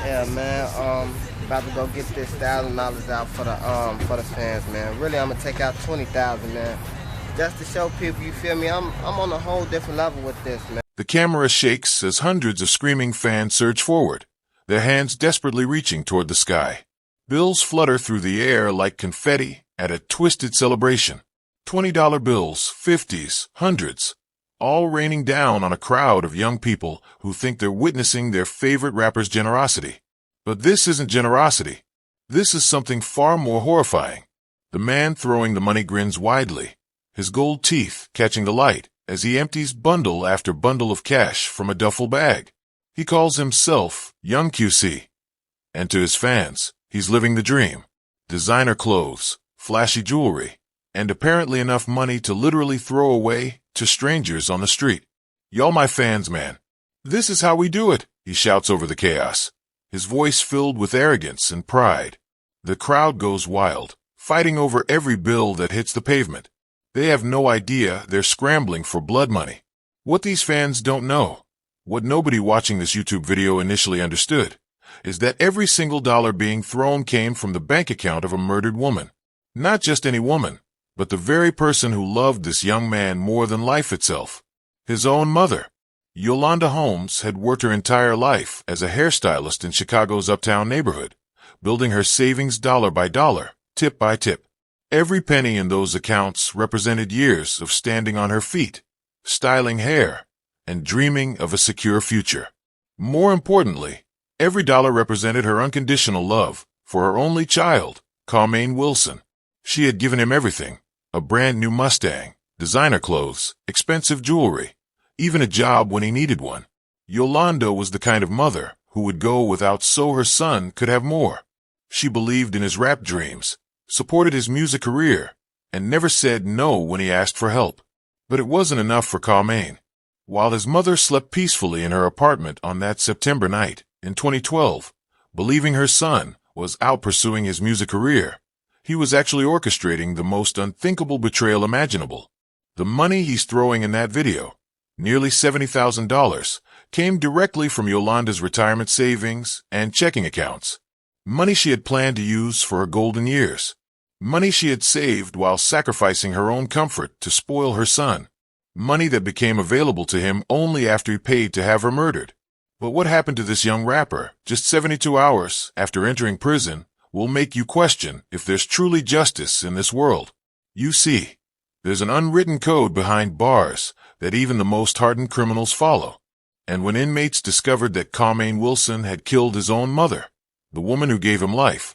Yeah, man. About to go get this $1,000 out for the fans, man. Really, I'm gonna take out 20,000, man, just to show people. You feel me? I'm on a whole different level with this, man. The camera shakes as hundreds of screaming fans surge forward, their hands desperately reaching toward the sky. Bills flutter through the air like confetti at a twisted celebration. $20 bills, 50s, hundreds, all raining down on a crowd of young people who think they're witnessing their favorite rapper's generosity. But this isn't generosity. This is something far more horrifying. The man throwing the money grins widely, his gold teeth catching the light as he empties bundle after bundle of cash from a duffel bag. He calls himself Young QC. And to his fans, he's living the dream. Designer clothes, flashy jewelry, and apparently enough money to literally throw away to strangers on the street. Y'all my fans, man. This is how we do it, he shouts over the chaos, his voice filled with arrogance and pride. The crowd goes wild, fighting over every bill that hits the pavement. They have no idea they're scrambling for blood money. What these fans don't know, what nobody watching this YouTube video initially understood, is that every single dollar being thrown came from the bank account of a murdered woman. Not just any woman, but the very person who loved this young man more than life itself. His own mother. Yolanda Holmes had worked her entire life as a hairstylist in Chicago's uptown neighborhood, building her savings dollar by dollar, tip by tip. Every penny in those accounts represented years of standing on her feet, styling hair, and dreaming of a secure future. More importantly, every dollar represented her unconditional love for her only child, Carmaine Wilson. She had given him everything, a brand new Mustang, designer clothes, expensive jewelry, even a job when he needed one. Yolanda was the kind of mother who would go without so her son could have more. She believed in his rap dreams, supported his music career, and never said no when he asked for help. But it wasn't enough for Carmaine. While his mother slept peacefully in her apartment on that September night in 2012, believing her son was out pursuing his music career, he was actually orchestrating the most unthinkable betrayal imaginable. The money he's throwing in that video, nearly $70,000, came directly from Yolanda's retirement savings and checking accounts. Money she had planned to use for her golden years. Money she had saved while sacrificing her own comfort to spoil her son. Money that became available to him only after he paid to have her murdered. But what happened to this young rapper just 72 hours after entering prison will make you question if there's truly justice in this world. You see, there's an unwritten code behind bars that even the most hardened criminals follow. And when inmates discovered that Carmaine Wilson had killed his own mother, the woman who gave him life,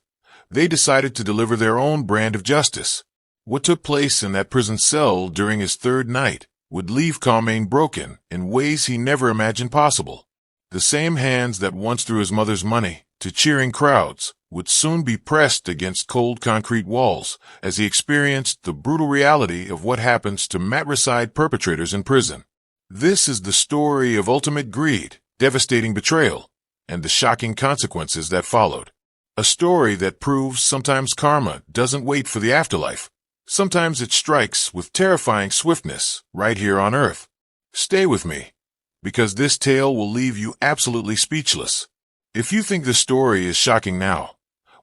they decided to deliver their own brand of justice. What took place in that prison cell during his third night would leave Carmaine broken in ways he never imagined possible. The same hands that once threw his mother's money to cheering crowds would soon be pressed against cold concrete walls as he experienced the brutal reality of what happens to matricide perpetrators in prison. This is the story of ultimate greed, devastating betrayal, and the shocking consequences that followed. A story that proves sometimes karma doesn't wait for the afterlife. Sometimes it strikes with terrifying swiftness right here on Earth. Stay with me, because this tale will leave you absolutely speechless. If you think the story is shocking now,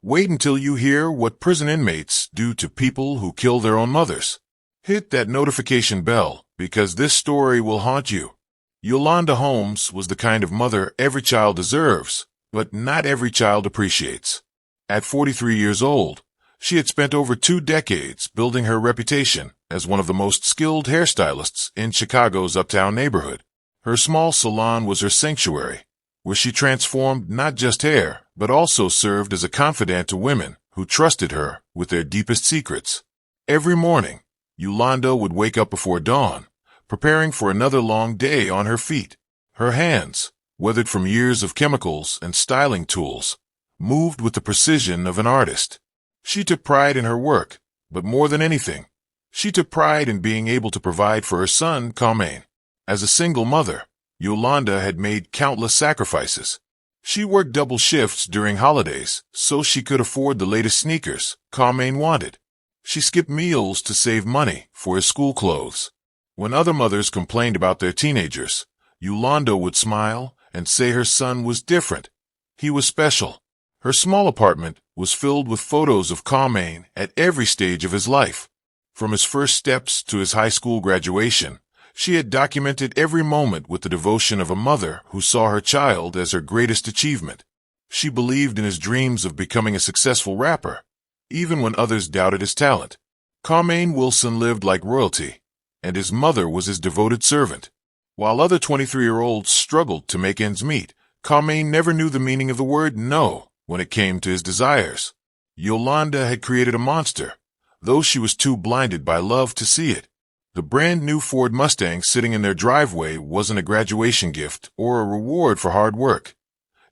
wait until you hear what prison inmates do to people who kill their own mothers. Hit that notification bell, because this story will haunt you. Yolanda Holmes was the kind of mother every child deserves, but not every child appreciates. At 43 years old, she had spent over 2 decades building her reputation as one of the most skilled hairstylists in Chicago's uptown neighborhood. Her small salon was her sanctuary, where she transformed not just hair, but also served as a confidant to women who trusted her with their deepest secrets. Every morning, Yolanda would wake up before dawn, preparing for another long day on her feet. Her hands, weathered from years of chemicals and styling tools, moved with the precision of an artist. She took pride in her work, but more than anything, she took pride in being able to provide for her son, Carmaine. As a single mother, Yolanda had made countless sacrifices. She worked double shifts during holidays so she could afford the latest sneakers Carmaine wanted. She skipped meals to save money for his school clothes. When other mothers complained about their teenagers, Yolanda would smile and say her son was different, He was special. Her small apartment was filled with photos of Carmaine at every stage of his life. From his first steps to his high school graduation, she had documented every moment with the devotion of a mother who saw her child as her greatest achievement. She believed in his dreams of becoming a successful rapper, even when others doubted his talent. Carmaine Wilson lived like royalty, and his mother was his devoted servant. While other 23-year-olds struggled to make ends meet, Carmaine never knew the meaning of the word no when it came to his desires. Yolanda had created a monster, though she was too blinded by love to see it. The brand-new Ford Mustang sitting in their driveway wasn't a graduation gift or a reward for hard work.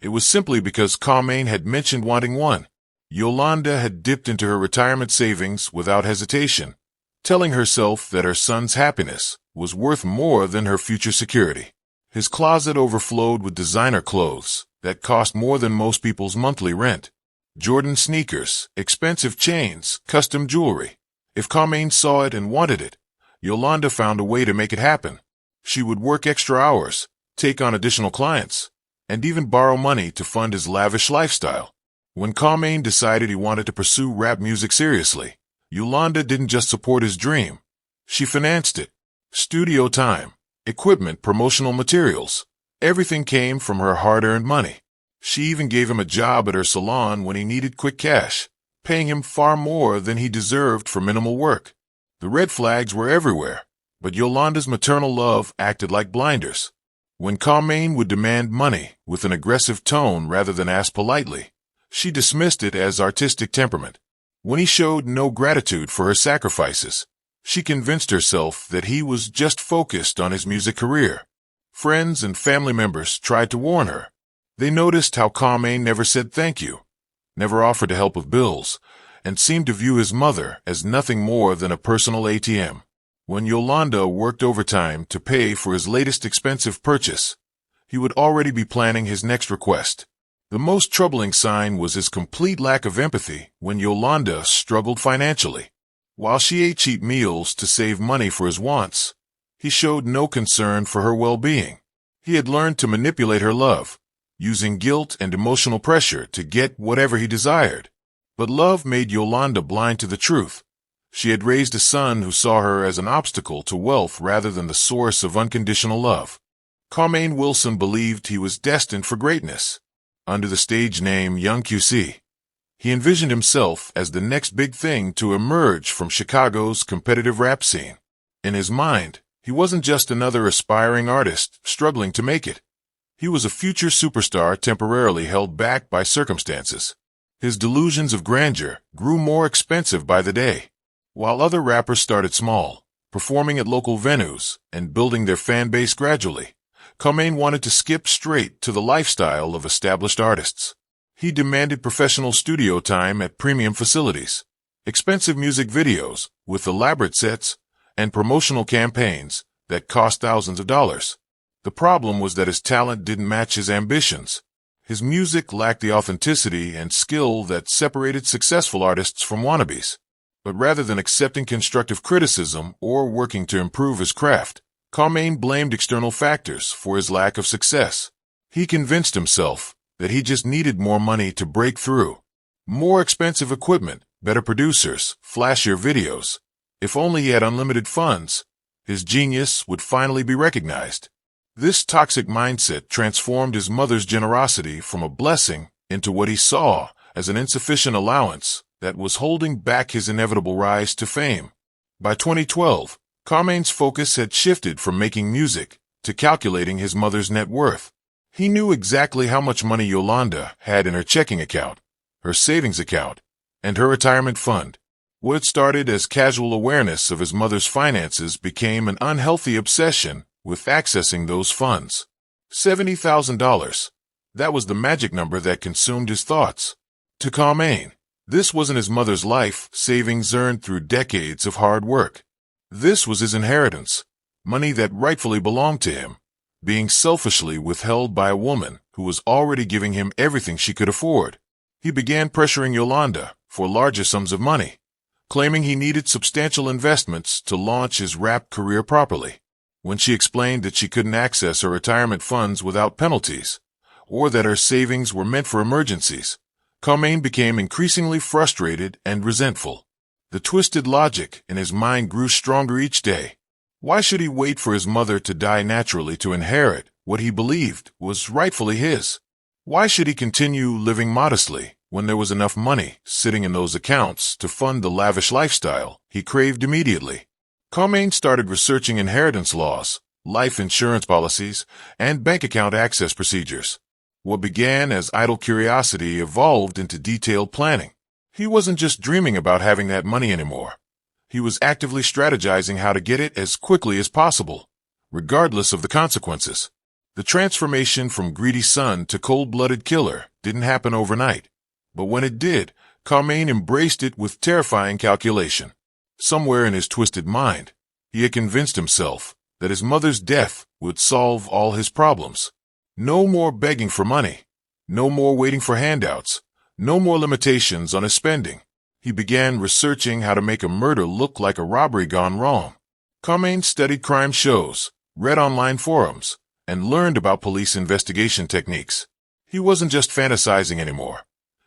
It was simply because Carmaine had mentioned wanting one. Yolanda had dipped into her retirement savings without hesitation, telling herself that her son's happiness was worth more than her future security. His closet overflowed with designer clothes that cost more than most people's monthly rent. Jordan sneakers, expensive chains, custom jewelry. If Carmaine saw it and wanted it, Yolanda found a way to make it happen. She would work extra hours, take on additional clients, and even borrow money to fund his lavish lifestyle. When Carmaine decided he wanted to pursue rap music seriously, Yolanda didn't just support his dream. She financed it. Studio time, equipment, promotional materials. Everything came from her hard-earned money. She even gave him a job at her salon when he needed quick cash, paying him far more than he deserved for minimal work. The red flags were everywhere, but Yolanda's maternal love acted like blinders. When Carmaine would demand money with an aggressive tone rather than ask politely, she dismissed it as artistic temperament. When he showed no gratitude for her sacrifices, she convinced herself that he was just focused on his music career. Friends and family members tried to warn her. They noticed how Carmaine never said thank you, never offered to help with bills, and seemed to view his mother as nothing more than a personal ATM. When Yolanda worked overtime to pay for his latest expensive purchase, he would already be planning his next request. The most troubling sign was his complete lack of empathy when Yolanda struggled financially. While she ate cheap meals to save money for his wants, he showed no concern for her well-being. He had learned to manipulate her love, using guilt and emotional pressure to get whatever he desired. But love made Yolanda blind to the truth. She had raised a son who saw her as an obstacle to wealth rather than the source of unconditional love. Carmaine Wilson believed he was destined for greatness. Under the stage name Young QC, he envisioned himself as the next big thing to emerge from Chicago's competitive rap scene. In his mind, he wasn't just another aspiring artist struggling to make it. He was a future superstar temporarily held back by circumstances. His delusions of grandeur grew more expensive by the day. While other rappers started small, performing at local venues and building their fan base gradually, Carmaine wanted to skip straight to the lifestyle of established artists. He demanded professional studio time at premium facilities, expensive music videos with elaborate sets, and promotional campaigns that cost thousands of dollars. The problem was that his talent didn't match his ambitions. His music lacked the authenticity and skill that separated successful artists from wannabes. But rather than accepting constructive criticism or working to improve his craft, Carmaine blamed external factors for his lack of success. He convinced himself that he just needed more money to break through. More expensive equipment, better producers, flashier videos. If only he had unlimited funds, his genius would finally be recognized. This toxic mindset transformed his mother's generosity from a blessing into what he saw as an insufficient allowance that was holding back his inevitable rise to fame. By 2012, Carmaine's focus had shifted from making music to calculating his mother's net worth. He knew exactly how much money Yolanda had in her checking account, her savings account, and her retirement fund. What started as casual awareness of his mother's finances became an unhealthy obsession with accessing those funds. $70,000. That was the magic number that consumed his thoughts. To Carmaine, this wasn't his mother's life savings earned through decades of hard work. This was his inheritance, money that rightfully belonged to him, being selfishly withheld by a woman who was already giving him everything she could afford. He began pressuring Yolanda for larger sums of money, claiming he needed substantial investments to launch his rap career properly. When she explained that she couldn't access her retirement funds without penalties, or that her savings were meant for emergencies. Carmaine became increasingly frustrated and resentful. The twisted logic in his mind grew stronger each day. Why should he wait for his mother to die naturally to inherit what he believed was rightfully his? Why should he continue living modestly when there was enough money sitting in those accounts to fund the lavish lifestyle he craved immediately? Carmaine started researching inheritance laws, life insurance policies, and bank account access procedures. What began as idle curiosity evolved into detailed planning. He wasn't just dreaming about having that money anymore. He was actively strategizing how to get it as quickly as possible, regardless of the consequences. The transformation from greedy son to cold-blooded killer didn't happen overnight, but when it did, Carmaine embraced it with terrifying calculation. Somewhere in his twisted mind, he had convinced himself that his mother's death would solve all his problems. No more begging for money, no more waiting for handouts, no more limitations on his spending. He began researching how to make a murder look like a robbery gone wrong. Carmaine studied crime shows, read online forums, and learned about police investigation techniques. He wasn't just fantasizing anymore.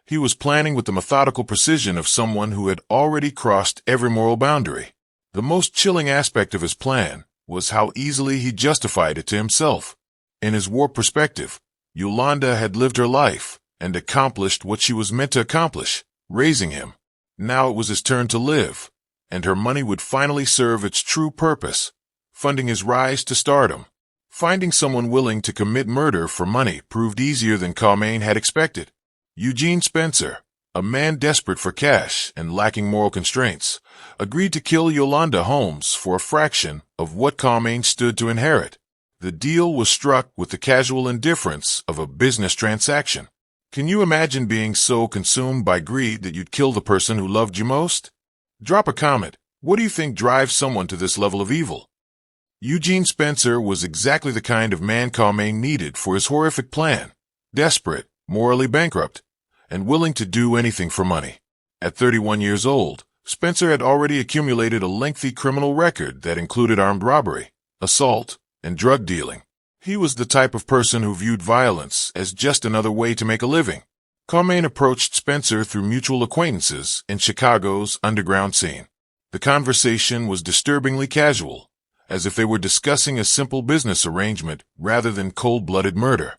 He was planning with the methodical precision of someone who had already crossed every moral boundary. The most chilling aspect of his plan was how easily he justified it to himself. In his warped perspective, Yolanda had lived her life and accomplished what she was meant to accomplish, raising him. Now it was his turn to live, and her money would finally serve its true purpose, funding his rise to stardom. Finding someone willing to commit murder for money proved easier than Carmaine had expected. Eugene Spencer, a man desperate for cash and lacking moral constraints, agreed to kill Yolanda Holmes for a fraction of what Carmaine stood to inherit. The deal was struck with the casual indifference of a business transaction. Can you imagine being so consumed by greed that you'd kill the person who loved you most? Drop a comment. What do you think drives someone to this level of evil? Eugene Spencer was exactly the kind of man Carmaine needed for his horrific plan. Desperate, morally bankrupt, and willing to do anything for money. At 31 years old, Spencer had already accumulated a lengthy criminal record that included armed robbery, assault, and drug dealing. He was the type of person who viewed violence as just another way to make a living. Carmaine approached Spencer through mutual acquaintances in Chicago's underground scene. The conversation was disturbingly casual, as if they were discussing a simple business arrangement rather than cold-blooded murder.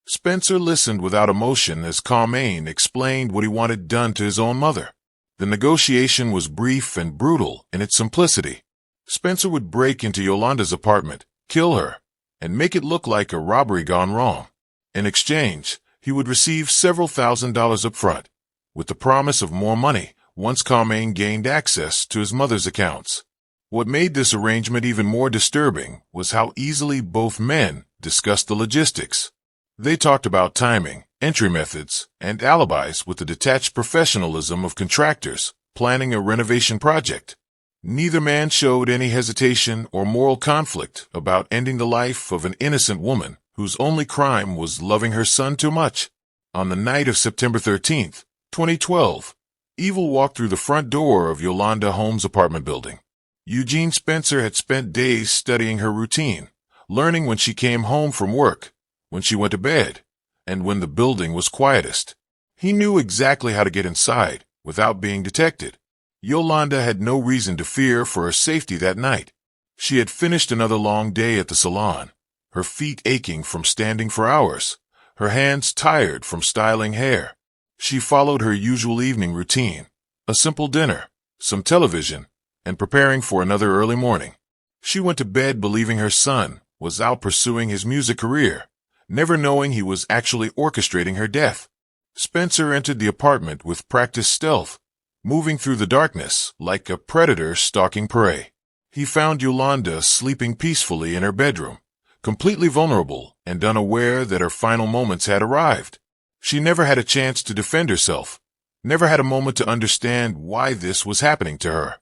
Spencer listened without emotion as Carmaine explained what he wanted done to his own mother. The negotiation was brief and brutal in its simplicity. Spencer would break into Yolanda's apartment, kill her, and make it look like a robbery gone wrong. In exchange, he would receive several $1,000s up front, with the promise of more money once Carmaine gained access to his mother's accounts. What made this arrangement even more disturbing was how easily both men discussed the logistics. They talked about timing, entry methods, and alibis with the detached professionalism of contractors planning a renovation project. Neither man showed any hesitation or moral conflict about ending the life of an innocent woman whose only crime was loving her son too much. On the night of September 13th, 2012, evil walked through the front door of Yolanda Holmes' apartment building. Eugene Spencer had spent days studying her routine, learning when she came home from work, when she went to bed, and when the building was quietest. He knew exactly how to get inside without being detected. Yolanda had no reason to fear for her safety that night. She had finished another long day at the salon, her feet aching from standing for hours, her hands tired from styling hair. She followed her usual evening routine, a simple dinner, some television, and preparing for another early morning. She went to bed believing her son was out pursuing his music career, never knowing he was actually orchestrating her death. Spencer entered the apartment with practiced stealth, moving through the darkness like a predator stalking prey. He found Yolanda sleeping peacefully in her bedroom, completely vulnerable and unaware that her final moments had arrived. She never had a chance to defend herself, never had a moment to understand why this was happening to her.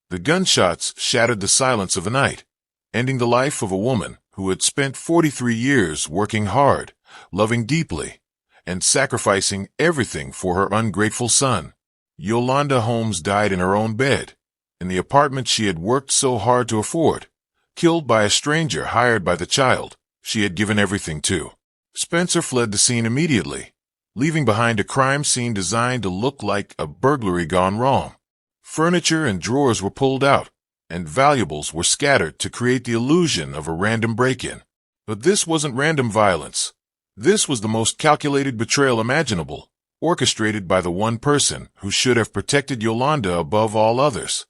The gunshots shattered the silence of the night, ending the life of a woman who had spent 43 years working hard, loving deeply, and sacrificing everything for her ungrateful son. Yolanda Holmes died in her own bed, in the apartment she had worked so hard to afford, killed by a stranger hired by the child she had given everything to. Spencer fled the scene immediately, leaving behind a crime scene designed to look like a burglary gone wrong. Furniture and drawers were pulled out, and valuables were scattered to create the illusion of a random break-in. But this wasn't random violence. This was the most calculated betrayal imaginable, orchestrated by the one person who should have protected Yolanda above all others.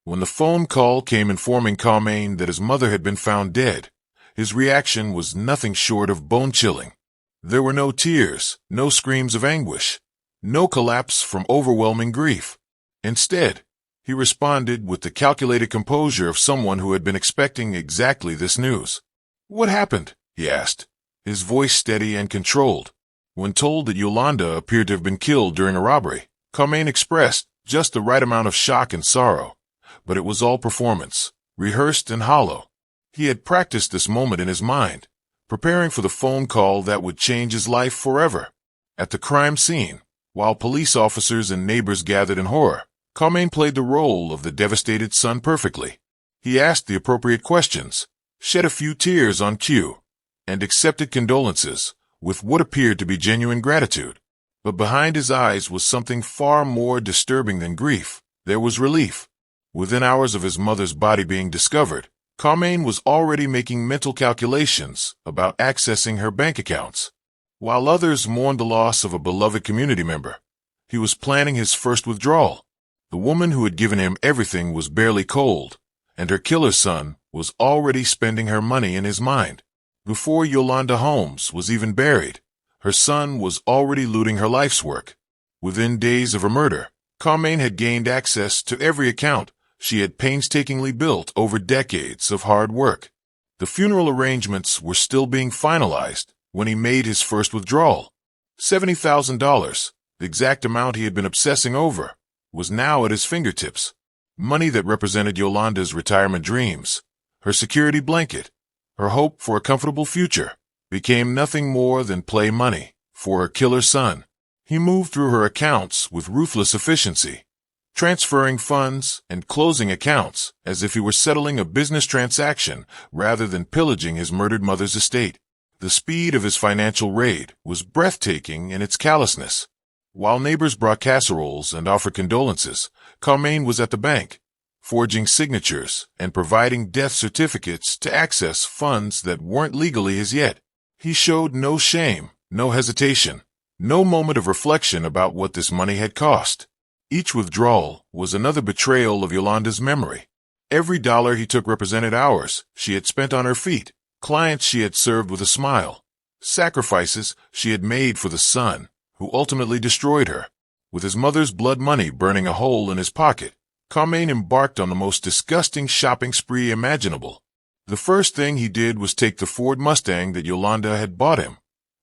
When the phone call came informing Carmaine that his mother had been found dead, his reaction was nothing short of bone-chilling. There were no tears, no screams of anguish, no collapse from overwhelming grief. Instead, he responded with the calculated composure of someone who had been expecting exactly this news. "What happened?" he asked, his voice steady and controlled. When told that Yolanda appeared to have been killed during a robbery, Carmaine expressed just the right amount of shock and sorrow, but it was all performance, rehearsed and hollow. He had practiced this moment in his mind, preparing for the phone call that would change his life forever. At the crime scene, while police officers and neighbors gathered in horror, Carmaine played the role of the devastated son perfectly. He asked the appropriate questions, shed a few tears on cue, and accepted condolences with what appeared to be genuine gratitude. But behind his eyes was something far more disturbing than grief. There was relief. Within hours of his mother's body being discovered, Carmaine was already making mental calculations about accessing her bank accounts. While others mourned the loss of a beloved community member, he was planning his first withdrawal. The woman who had given him everything was barely cold, and her killer son was already spending her money in his mind. Before Yolanda Holmes was even buried, her son was already looting her life's work. Within days of her murder, Carmaine had gained access to every account she had painstakingly built over decades of hard work. The funeral arrangements were still being finalized when he made his first withdrawal. $70,000, the exact amount he had been obsessing over, was now at his fingertips. Money that represented Yolanda's retirement dreams, her security blanket, her hope for a comfortable future, became nothing more than play money for her killer son. He moved through her accounts with ruthless efficiency, transferring funds and closing accounts as if he were settling a business transaction rather than pillaging his murdered mother's estate. The speed of his financial raid was breathtaking in its callousness. While neighbors brought casseroles and offered condolences, Carmaine was at the bank, forging signatures and providing death certificates to access funds that weren't legally his yet. He showed no shame, no hesitation, no moment of reflection about what this money had cost. Each withdrawal was another betrayal of Yolanda's memory. Every dollar he took represented hours she had spent on her feet, clients she had served with a smile, sacrifices she had made for the son who ultimately destroyed her. With his mother's blood money burning a hole in his pocket, Carmaine embarked on the most disgusting shopping spree imaginable. The first thing he did was take the Ford Mustang that Yolanda had bought him,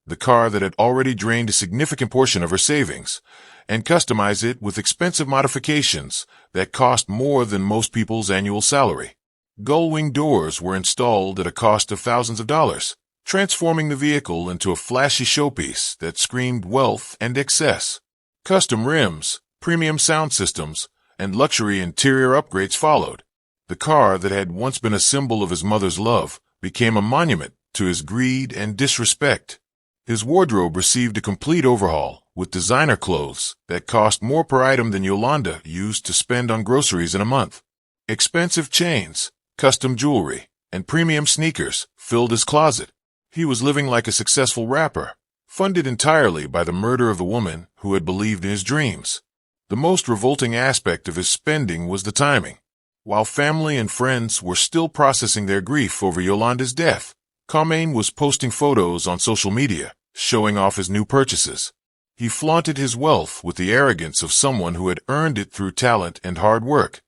the car that had already drained a significant portion of her savings, and customize it with expensive modifications that cost more than most people's annual salary. Gull-wing doors were installed at a cost of thousands of dollars, transforming the vehicle into a flashy showpiece that screamed wealth and excess. Custom rims, premium sound systems, and luxury interior upgrades followed. The car that had once been a symbol of his mother's love became a monument to his greed and disrespect. His wardrobe received a complete overhaul, with designer clothes that cost more per item than Yolanda used to spend on groceries in a month. Expensive chains, custom jewelry, and premium sneakers filled his closet. He was living like a successful rapper, funded entirely by the murder of the woman who had believed in his dreams. The most revolting aspect of his spending was the timing. While family and friends were still processing their grief over Yolanda's death, Carmaine was posting photos on social media, showing off his new purchases. He flaunted his wealth with the arrogance of someone who had earned it through talent and hard work,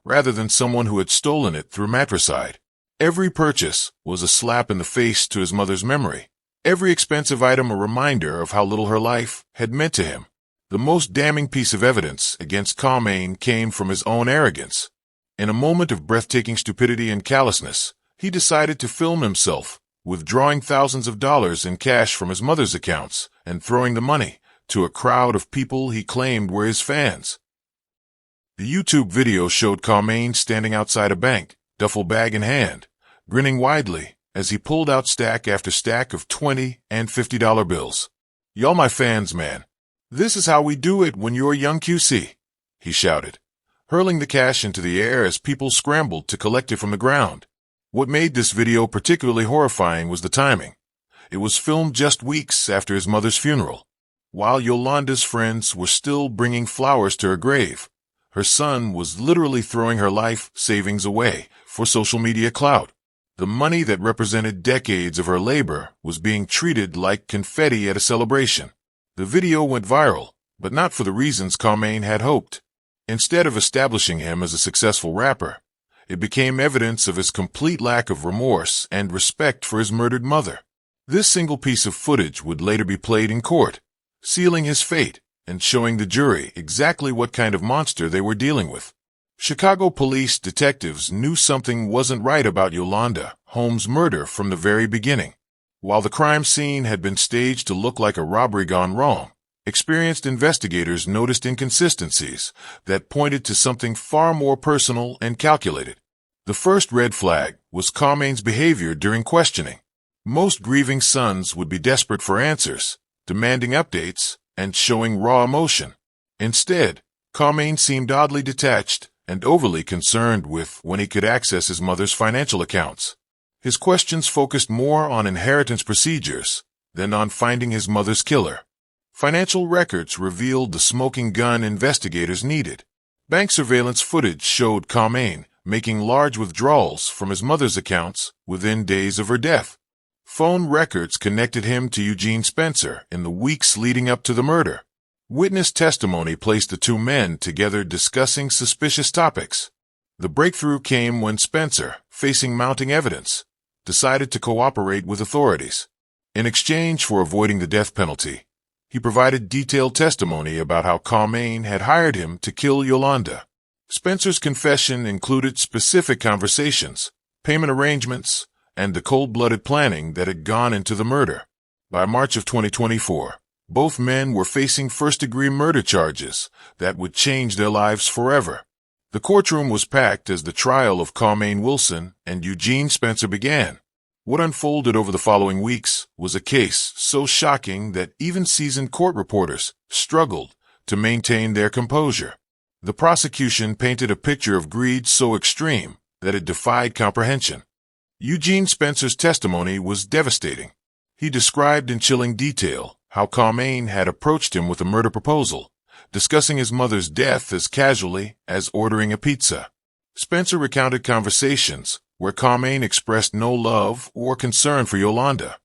rather than someone who had stolen it through matricide. Every purchase was a slap in the face to his mother's memory, every expensive item a reminder of how little her life had meant to him. The most damning piece of evidence against Carmaine came from his own arrogance. In a moment of breathtaking stupidity and callousness, he decided to film himself withdrawing thousands of dollars in cash from his mother's accounts and throwing the money to a crowd of people he claimed were his fans. The YouTube video showed Carmaine standing outside a bank, duffel bag in hand, grinning widely as he pulled out stack after stack of $20 and $50 bills. "Y'all my fans, man. This is how we do it when you're young QC," he shouted, hurling the cash into the air as people scrambled to collect it from the ground. What made this video particularly horrifying was the timing. It was filmed just weeks after his mother's funeral. While Yolanda's friends were still bringing flowers to her grave, her son was literally throwing her life savings away for social media clout. The money that represented decades of her labor was being treated like confetti at a celebration. The video went viral, but not for the reasons Carmaine had hoped. Instead of establishing him as a successful rapper, it became evidence of his complete lack of remorse and respect for his murdered mother. This single piece of footage would later be played in court, sealing his fate and showing the jury exactly what kind of monster they were dealing with. Chicago police detectives knew something wasn't right about Yolanda Holmes' murder from the very beginning. While the crime scene had been staged to look like a robbery gone wrong, experienced investigators noticed inconsistencies that pointed to something far more personal and calculated. The first red flag was Carmaine's behavior during questioning. Most grieving sons would be desperate for answers, demanding updates, and showing raw emotion. Instead, Carmaine seemed oddly detached and overly concerned with when he could access his mother's financial accounts. His questions focused more on inheritance procedures than on finding his mother's killer. Financial records revealed the smoking gun investigators needed. Bank surveillance footage showed Carmaine making large withdrawals from his mother's accounts within days of her death. Phone records connected him to Eugene Spencer in the weeks leading up to the murder. Witness testimony placed the two men together discussing suspicious topics. The breakthrough came when Spencer, facing mounting evidence, decided to cooperate with authorities. In exchange for avoiding the death penalty, he provided detailed testimony about how Carmaine had hired him to kill Yolanda. Spencer's confession included specific conversations, payment arrangements, and the cold-blooded planning that had gone into the murder. By March of 2024, both men were facing first-degree murder charges that would change their lives forever. The courtroom was packed as the trial of Carmaine Wilson and Eugene Spencer began. What unfolded over the following weeks was a case so shocking that even seasoned court reporters struggled to maintain their composure. The prosecution painted a picture of greed so extreme that it defied comprehension. Eugene Spencer's testimony was devastating. He described in chilling detail how Carmaine had approached him with a murder proposal, discussing his mother's death as casually as ordering a pizza. Spencer recounted conversations where Carmaine expressed no love or concern for Yolanda,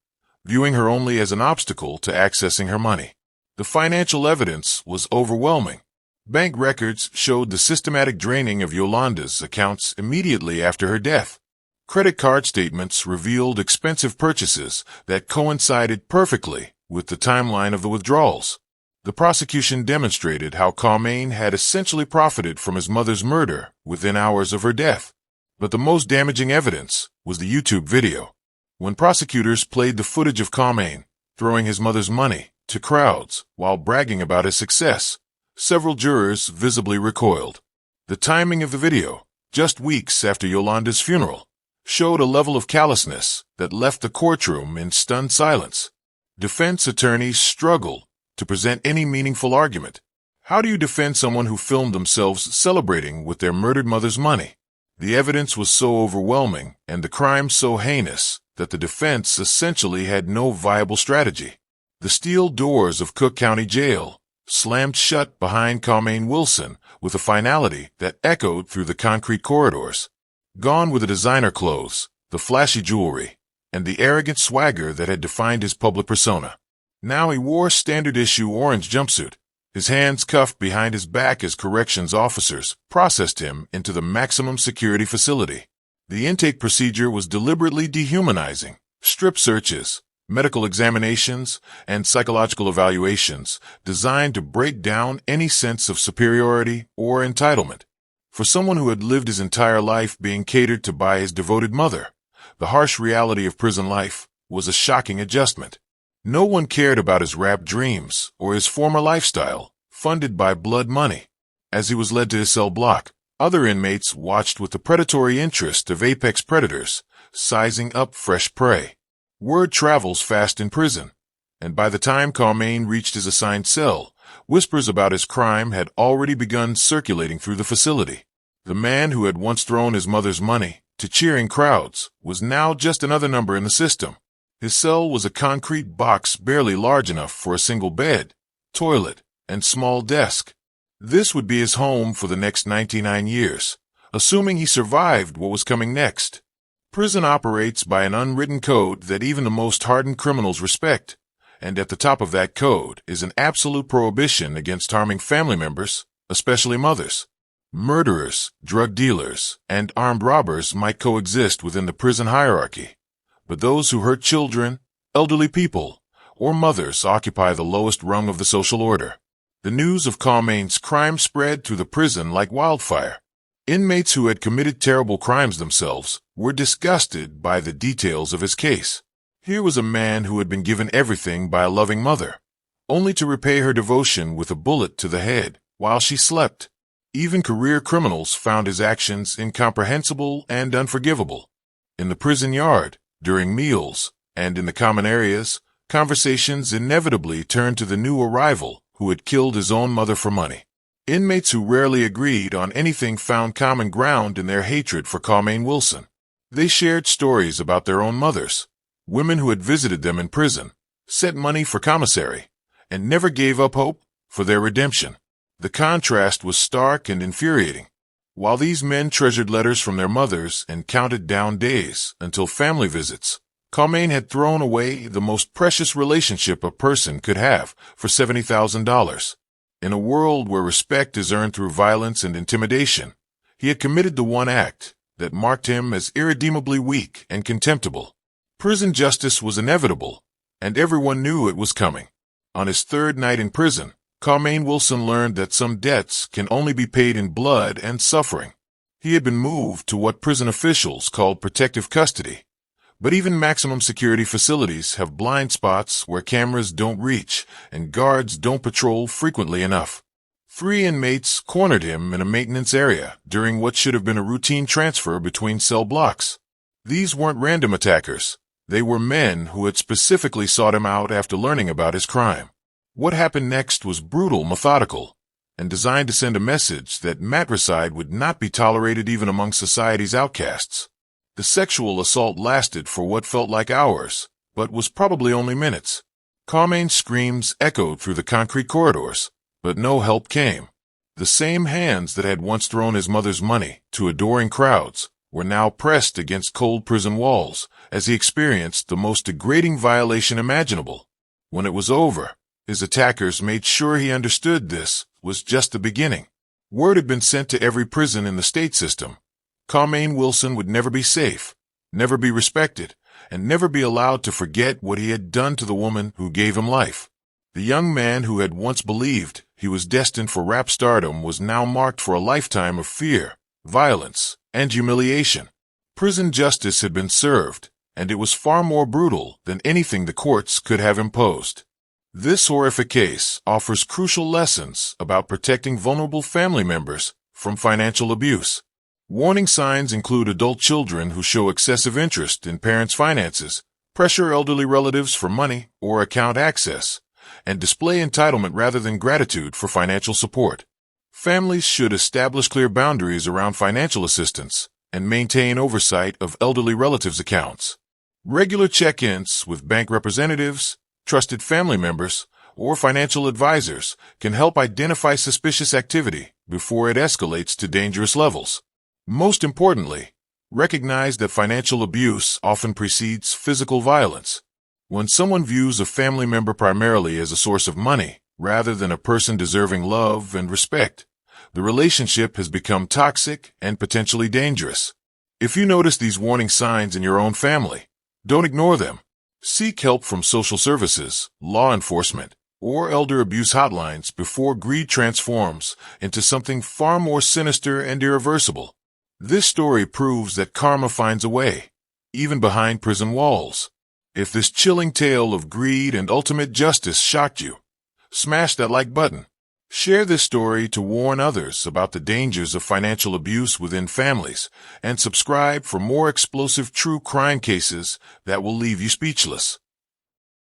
viewing her only as an obstacle to accessing her money. The financial evidence was overwhelming. Bank records showed the systematic draining of Yolanda's accounts immediately after her death. Credit card statements revealed expensive purchases that coincided perfectly with the timeline of the withdrawals. The prosecution demonstrated how Carmaine had essentially profited from his mother's murder within hours of her death. But the most damaging evidence was the YouTube video. When prosecutors played the footage of Carmaine throwing his mother's money to crowds while bragging about his success, several jurors visibly recoiled. The timing of the video, just weeks after Yolanda's funeral, showed a level of callousness that left the courtroom in stunned silence. Defense attorneys struggled to present any meaningful argument. How do you defend someone who filmed themselves celebrating with their murdered mother's money? The evidence was so overwhelming and the crime so heinous that the defense essentially had no viable strategy. The steel doors of Cook County Jail slammed shut behind Carmaine Wilson with a finality that echoed through the concrete corridors. Gone were the designer clothes, the flashy jewelry, and the arrogant swagger that had defined his public persona. Now he wore a standard-issue orange jumpsuit, his hands cuffed behind his back as corrections officers processed him into the maximum security facility. The intake procedure was deliberately dehumanizing. Strip searches, medical examinations, and psychological evaluations designed to break down any sense of superiority or entitlement. For someone who had lived his entire life being catered to by his devoted mother, the harsh reality of prison life was a shocking adjustment. No one cared about his rap dreams or his former lifestyle, funded by blood money. As he was led to his cell block, other inmates watched with the predatory interest of apex predators, sizing up fresh prey. Word travels fast in prison, and by the time Carmaine reached his assigned cell, whispers about his crime had already begun circulating through the facility. The man who had once thrown his mother's money to cheering crowds was now just another number in the system. His cell was a concrete box barely large enough for a single bed, toilet, and small desk. This would be his home for the next 99 years, assuming he survived what was coming next. Prison operates by an unwritten code that even the most hardened criminals respect, and at the top of that code is an absolute prohibition against harming family members, especially mothers. Murderers, drug dealers, and armed robbers might coexist within the prison hierarchy, but those who hurt children, elderly people, or mothers occupy the lowest rung of the social order. The news of Carmaine's crime spread through the prison like wildfire. Inmates who had committed terrible crimes themselves were disgusted by the details of his case. Here was a man who had been given everything by a loving mother, only to repay her devotion with a bullet to the head while she slept. Even career criminals found his actions incomprehensible and unforgivable. In the prison yard, during meals, and in the common areas, conversations inevitably turned to the new arrival who had killed his own mother for money. Inmates who rarely agreed on anything found common ground in their hatred for Carmaine Wilson. They shared stories about their own mothers, women who had visited them in prison, sent money for commissary, and never gave up hope for their redemption. The contrast was stark and infuriating. While these men treasured letters from their mothers and counted down days until family visits, Carmaine had thrown away the most precious relationship a person could have for $70,000. In a world where respect is earned through violence and intimidation, he had committed the one act that marked him as irredeemably weak and contemptible. Prison justice was inevitable, and everyone knew it was coming. On his third night in prison, Carmaine Wilson learned that some debts can only be paid in blood and suffering. He had been moved to what prison officials called protective custody. But even maximum security facilities have blind spots where cameras don't reach and guards don't patrol frequently enough. 3 inmates cornered him in a maintenance area during what should have been a routine transfer between cell blocks. These weren't random attackers. They were men who had specifically sought him out after learning about his crime. What happened next was brutal, methodical, and designed to send a message that matricide would not be tolerated even among society's outcasts. The sexual assault lasted for what felt like hours, but was probably only minutes. Carmaine's screams echoed through the concrete corridors, but no help came. The same hands that had once thrown his mother's money to adoring crowds were now pressed against cold prison walls as he experienced the most degrading violation imaginable. When it was over, his attackers made sure he understood this was just the beginning. Word had been sent to every prison in the state system. Carmaine Wilson would never be safe, never be respected, and never be allowed to forget what he had done to the woman who gave him life. The young man who had once believed he was destined for rap stardom was now marked for a lifetime of fear, violence, and humiliation. Prison justice had been served, and it was far more brutal than anything the courts could have imposed. This horrific case offers crucial lessons about protecting vulnerable family members from financial abuse. Warning signs include adult children who show excessive interest in parents' finances, pressure elderly relatives for money or account access, and display entitlement rather than gratitude for financial support. Families should establish clear boundaries around financial assistance and maintain oversight of elderly relatives' accounts. Regular check-ins with bank representatives, trusted family members, or financial advisors can help identify suspicious activity before it escalates to dangerous levels. Most importantly, recognize that financial abuse often precedes physical violence. When someone views a family member primarily as a source of money, rather than a person deserving love and respect, the relationship has become toxic and potentially dangerous. If you notice these warning signs in your own family, don't ignore them. Seek help from social services, law enforcement, or elder abuse hotlines before greed transforms into something far more sinister and irreversible. This story proves that karma finds a way, even behind prison walls. If this chilling tale of greed and ultimate justice shocked you, smash that like button. Share this story to warn others about the dangers of financial abuse within families, and subscribe for more explosive true crime cases that will leave you speechless.